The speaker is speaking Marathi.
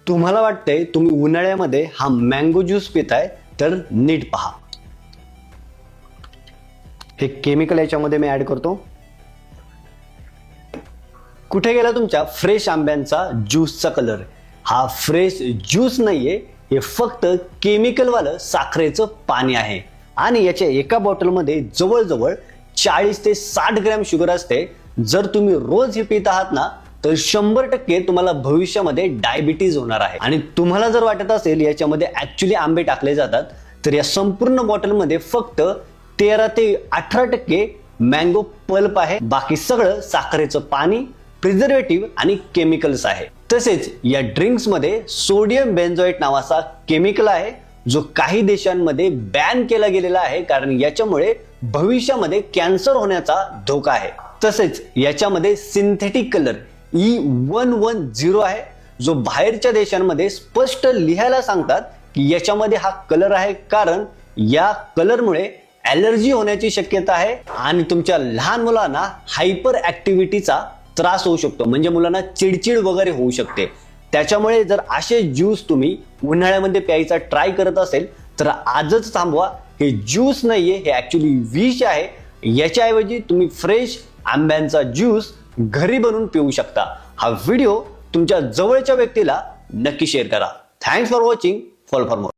तुम्हाला वाटतंय तुम्ही उन्हाळ्यामध्ये हा मँगो ज्यूस पिताय, तर नीट पहा. हे केमिकल याच्यामध्ये मी ऍड करतो. कुठे गेला तुमच्या फ्रेश आंब्यांचा ज्यूसचा कलर? हा फ्रेश ज्यूस नाहीये, हे फक्त केमिकल वालं साखरेचं पाणी आहे. आणि याच्या एका बॉटलमध्ये जवळजवळ 40 ते 60 ग्रॅम शुगर असते. जर तुम्ही रोज हे पित आहात ना, तर 100% तुम्हाला भविष्यामध्ये डायबिटीज होणार आहे. आणि तुम्हाला जर वाटत असेल याच्यामध्ये ऍक्च्युली आंबे टाकले जातात, तर या संपूर्ण बॉटलमध्ये फक्त 13 ते 18% मँगो पल्प आहे. बाकी सगळं साखरेचं पाणी, प्रिझर्वेटिव्ह आणि केमिकल्स आहे. तसेच या ड्रिंक्स मध्ये सोडियम बेन्झोएट नावाचा केमिकल आहे, जो काही देशांमध्ये बॅन केला गेलेला आहे, कारण याच्यामुळे भविष्यामध्ये कॅन्सर होण्याचा धोका आहे. तसेच याच्यामध्ये सिंथेटिक कलर E110 आहे, जो बाहेरच्या देशांमध्ये स्पष्ट लिहायला सांगतात की याच्यामध्ये हा कलर आहे, कारण या कलरमुळे ॲलर्जी होण्याची शक्यता आहे आणि तुमच्या लहान मुलांना हायपर ऍक्टिव्हिटीचा त्रास होऊ शकतो, म्हणजे मुलांना चिडचिड वगैरे होऊ शकते. त्याच्यामुळे जर असे ज्यूस तुम्ही उन्हाळ्यामध्ये प्यायचा ट्राय करत असेल, तर आजच थांबवा. हे ज्यूस नाहीये, हे ऍक्च्युली विष आहे. याच्याऐवजी तुम्ही फ्रेश आंब्यांचा ज्यूस घरी बनवून पिऊ शकता. हा व्हिडिओ तुमच्या जवळच्या व्यक्तीला नक्की शेअर करा. Thanks for watching. Follow for more.